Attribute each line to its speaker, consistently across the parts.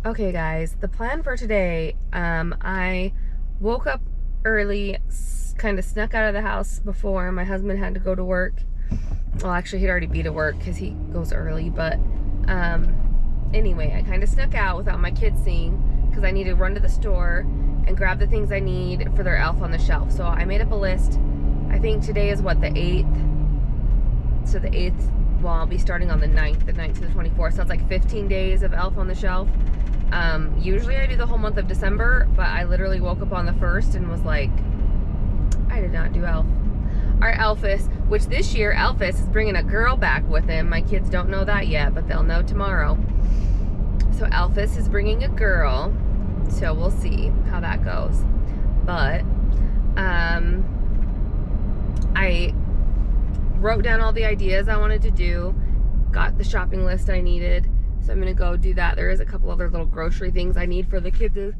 Speaker 1: Okay guys, the plan for today, I woke up early, kind of snuck out of the house before my husband had to go to work. Well, actually he'd already be to work because he goes early, but anyway, I kind of snuck out without my kids seeing because I need to run to the store and grab the things I need for their Elf on the Shelf. So I made up a list. I think today is what, the 8th? So the 8th, well, I'll be starting on the 9th to the 24th, so it's like 15 days of Elf on the Shelf. Usually I do the whole month of December, but I literally woke up on the 1st and was like, I did not do Elf. Our Elfus, which this year Elfus is bringing a girl back with him. My kids don't know that yet, but they'll know tomorrow. So Elfus is bringing a girl, so we'll see how that goes. But I wrote down all the ideas I wanted to do, got the shopping list I needed. So I'm gonna go do that. There is a couple other little grocery things I need for the kids',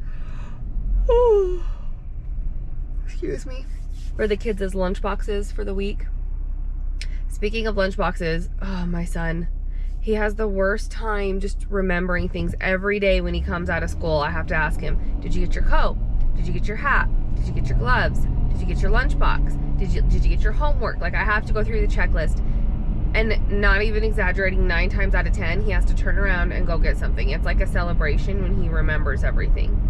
Speaker 1: excuse me, for the kids' lunch boxes for the week. Speaking of lunch boxes, oh, my son, he has the worst time just remembering things. Every day when he comes out of school, I have to ask him, did you get your coat? Did you get your hat? Did you get your gloves? Did you get your lunch box? Did you get your homework? Like, I have to go through the checklist. And not even exaggerating, 9 times out of 10, he has to turn around and go get something. It's like a celebration when he remembers everything.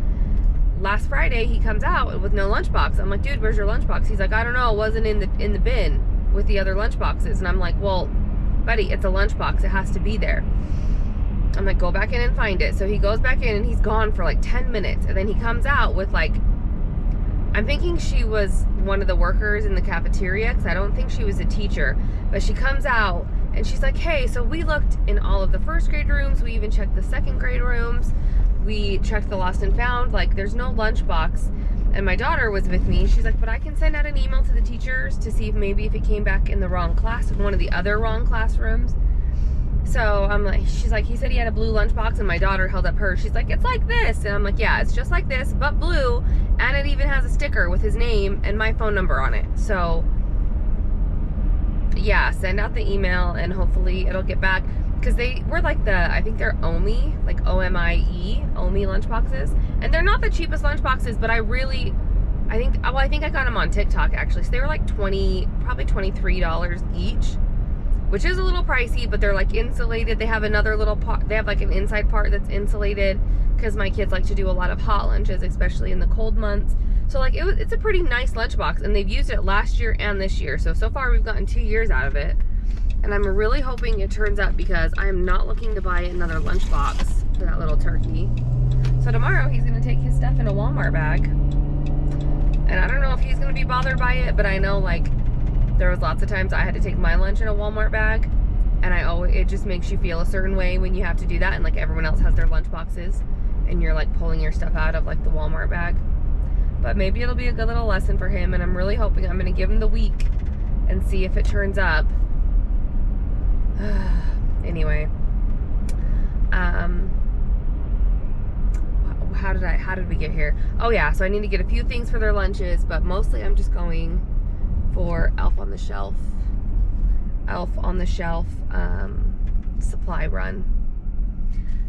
Speaker 1: Last Friday, he comes out with no lunchbox. I'm like, dude, where's your lunchbox? He's like, I don't know, it wasn't in the bin with the other lunchboxes. And I'm like, well, buddy, it's a lunchbox. It has to be there. I'm like, go back in and find it. So he goes back in and he's gone for like 10 minutes. And then he comes out with like, I'm thinking she was one of the workers in the cafeteria because I don't think she was a teacher. But she comes out and she's like, hey, so we looked in all of the first grade rooms. We even checked the second grade rooms. We checked the lost and found. Like, there's no lunchbox. And my daughter was with me. She's like, but I can send out an email to the teachers to see if maybe if it came back in the wrong class, in one of the other wrong classrooms. So I'm like, she's like, he said he had a blue lunchbox, and my daughter held up hers. She's like, it's like this. And I'm like, yeah, it's just like this, but blue. And it even has a sticker with his name and my phone number on it. So yeah, send out the email and hopefully it'll get back. Because they were like I think they're OMI, like OMIE, OMI lunchboxes. And they're not the cheapest lunchboxes, but I think I got them on TikTok actually. So they were like probably $23 each, which is a little pricey, but they're like insulated. They have another little part, they have like an inside part that's insulated because my kids like to do a lot of hot lunches, especially in the cold months. So like it's a pretty nice lunchbox, and they've used it last year and this year. So far we've gotten 2 years out of it. And I'm really hoping it turns out because I am not looking to buy another lunchbox for that little turkey. So tomorrow he's gonna take his stuff in a Walmart bag. And I don't know if he's gonna be bothered by it, but I know like there was lots of times I had to take my lunch in a Walmart bag, and it just makes you feel a certain way when you have to do that, and like everyone else has their lunch boxes and you're like pulling your stuff out of like the Walmart bag. But maybe it'll be a good little lesson for him, and I'm really hoping. I'm gonna give him the week and see if it turns up. Anyway, how did we get here? Oh yeah, so I need to get a few things for their lunches, but mostly I'm just going for Elf on the Shelf supply run.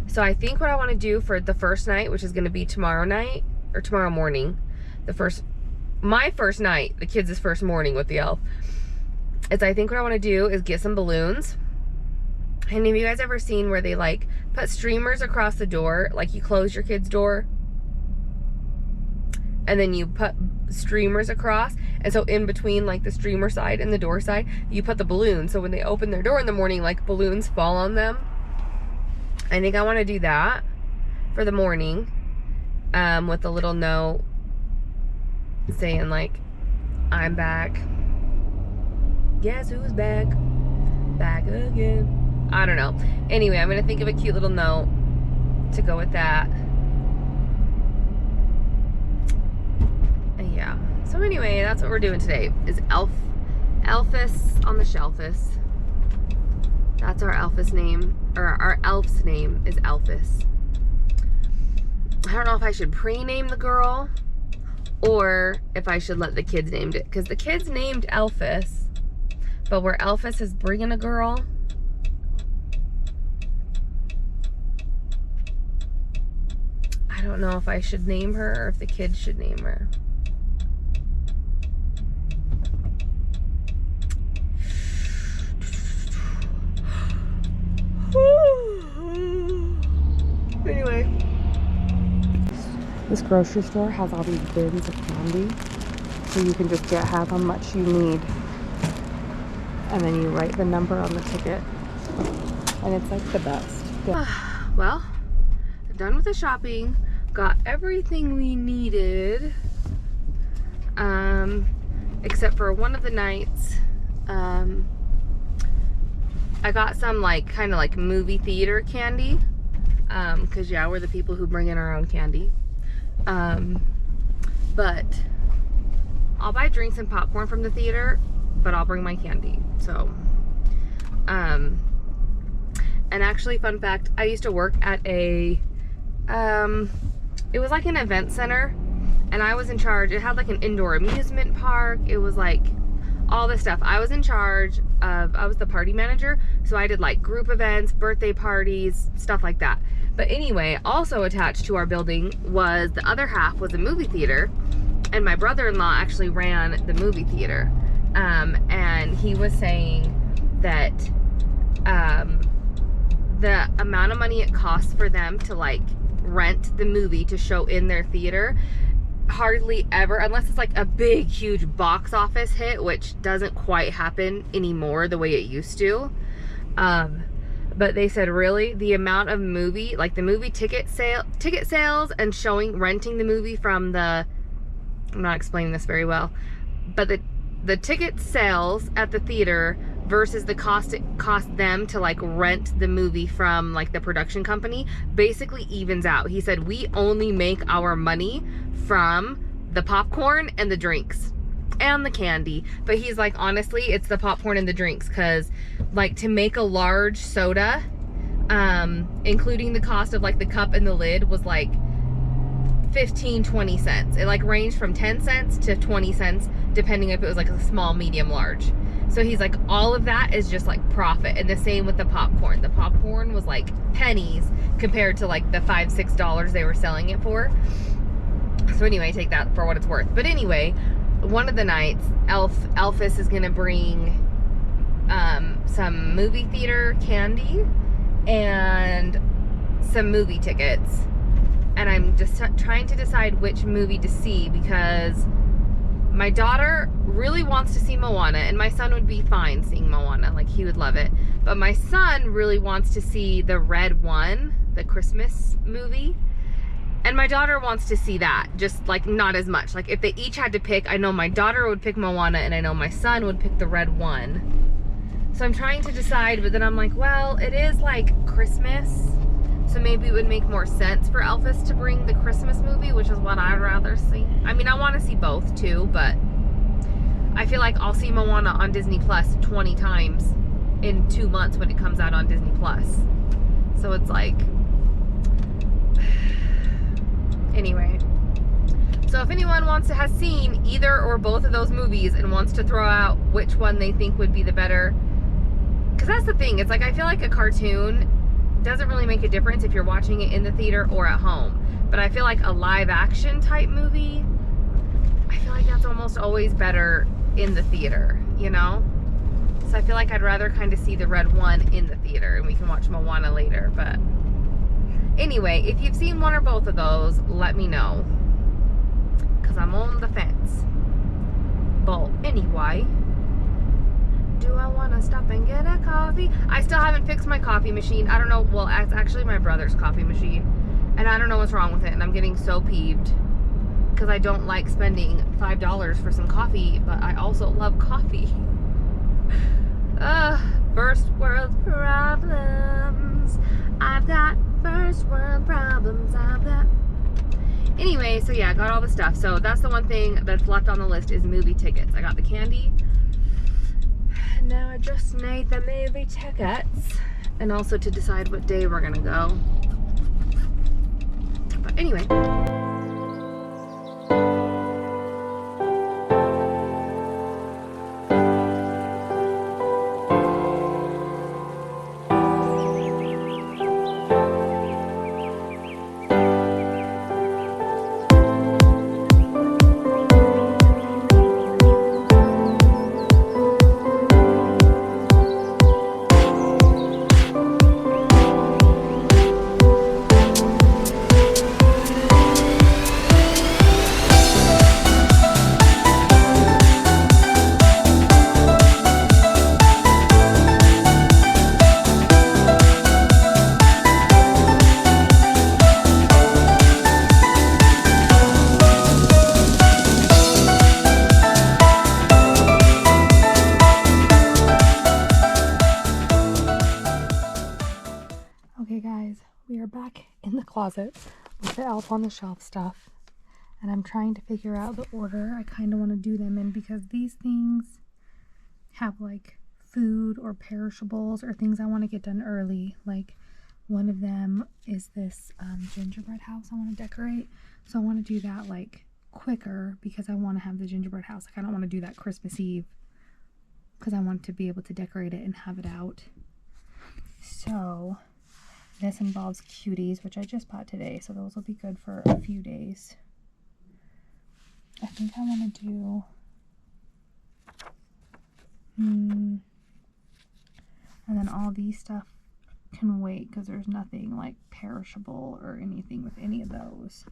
Speaker 1: So I think what I want to do for the first night, which is going to be tomorrow night or tomorrow morning, my first night, the kids' first morning with the Elf, is I think what I want to do is get some balloons. And have you guys ever seen where they like put streamers across the door, like you close your kid's door and then you put streamers across, and so in between like the streamer side and the door side you put the balloons, so when they open their door in the morning, like balloons fall on them. I think I want to do that for the morning, with a little note saying like, I'm back, guess who's back again. I don't know. Anyway, I'm gonna think of a cute little note to go with that. And yeah. So anyway, that's what we're doing today. Is Elfus on the Shelfus. That's our Elfus name, or our elf's name is Elfus. I don't know if I should pre-name the girl or if I should let the kids name it, because the kids named Elfus, but where Elfus is bringing a girl, I don't know if I should name her or if the kids should name her. Anyway, this grocery store has all these bins of candy, so you can just get how much you need, and then you write the number on the ticket, and it's like the best. Well, done with the shopping, got everything we needed, except for one of the nights. I got some like kind of like movie theater candy, because yeah, we're the people who bring in our own candy. But I'll buy drinks and popcorn from the theater, but I'll bring my candy. So and actually, fun fact, I used to work at a it was like an event center, and I was in charge. It had like an indoor amusement park. It was like all this stuff. I was in charge of, I was the party manager, so I did like group events, birthday parties, stuff like that. But anyway, also attached to our building was, the other half was a movie theater, and my brother-in-law actually ran the movie theater. And he was saying that the amount of money it costs for them to like rent the movie to show in their theater hardly ever, unless it's like a big huge box office hit, which doesn't quite happen anymore the way it used to. But they said really the amount of movie, like the movie ticket sales and renting the movie from the, I'm not explaining this very well, but the ticket sales at the theater versus the cost it cost them to like rent the movie from like the production company basically evens out. He said we only make our money from the popcorn and the drinks and the candy, but he's like, honestly, it's the popcorn and the drinks, because like to make a large soda, including the cost of like the cup and the lid, was like 15-20 cents. It like ranged from 10 cents to 20 cents depending if it was like a small, medium, large. So he's like, all of that is just like profit. And the same with the popcorn. The popcorn was like pennies compared to like the $5-6 they were selling it for. So anyway, take that for what it's worth. But anyway, one of the nights, Elphys is gonna bring some movie theater candy and some movie tickets. And I'm just trying to decide which movie to see, because my daughter really wants to see Moana, and my son would be fine seeing Moana, like he would love it. But my son really wants to see the Red One, the Christmas movie. And my daughter wants to see that, just like not as much. Like if they each had to pick, I know my daughter would pick Moana and I know my son would pick the Red One. So I'm trying to decide, but then I'm like, well, it is like Christmas, so maybe it would make more sense for Elphys to bring the Christmas movie, which is what I'd rather see. I mean, I want to see both too, but I feel like I'll see Moana on Disney Plus 20 times in 2 months when it comes out on Disney Plus. So it's like, anyway. So if anyone has seen either or both of those movies and wants to throw out which one they think would be the better, because that's the thing, it's like I feel like a cartoon doesn't really make a difference if you're watching it in the theater or at home. But I feel like a live action type movie, I feel like that's almost always better in the theater, you know? So I feel like I'd rather kind of see the Red One in the theater and we can watch Moana later. But anyway, if you've seen one or both of those, let me know, because I'm on the fence. But anyway, do I want to stop and get a coffee? I still haven't fixed my coffee machine. I don't know. Well, it's actually my brother's coffee machine, and I don't know what's wrong with it, and I'm getting so peeved because I don't like spending $5 for some coffee, but I also love coffee. First world problems. I've got first world problems. I've got. Anyway, so yeah, I got all the stuff. So that's the one thing that's left on the list is movie tickets. I got the candy. Now I just need the movie tickets, and also to decide what day we're gonna go. But anyway.
Speaker 2: closet with the Elf on the Shelf stuff. And I'm trying to figure out the order I kind of want to do them in, because these things have like food or perishables or things I want to get done early. Like one of them is this gingerbread house I want to decorate. So I want to do that like quicker because I want to have the gingerbread house. Like I don't want to do that Christmas Eve because I want to be able to decorate it and have it out. So this involves cuties, which I just bought today, so those will be good for a few days. I think I want to do and then all these stuff can wait because there's nothing like perishable or anything with any of those.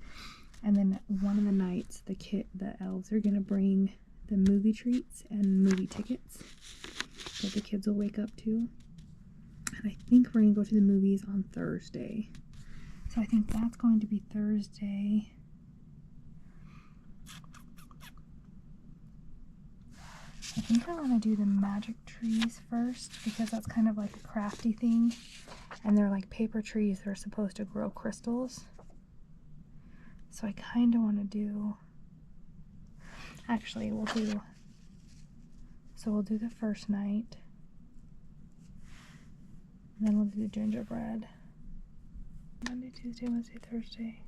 Speaker 2: And then one of the nights the elves are gonna bring the movie treats and movie tickets that the kids will wake up to. And I think we're gonna go to the movies on Thursday. So I think that's going to be Thursday. I think I want to do the magic trees first because that's kind of like a crafty thing. And they're like paper trees that are supposed to grow crystals. So I kind of want to do... Actually, we'll do the first night. And then we'll do the gingerbread. Monday, Tuesday, Wednesday, Thursday.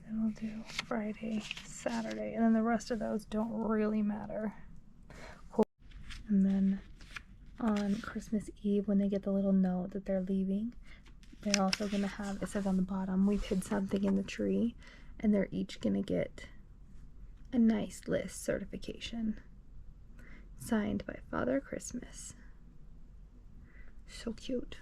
Speaker 2: Then we'll do Friday, Saturday, and then the rest of those don't really matter. Cool. And then on Christmas Eve, when they get the little note that they're leaving, they're also going to have, it says on the bottom, we've hid something in the tree, and they're each going to get a nice list certification signed by Father Christmas. So cute.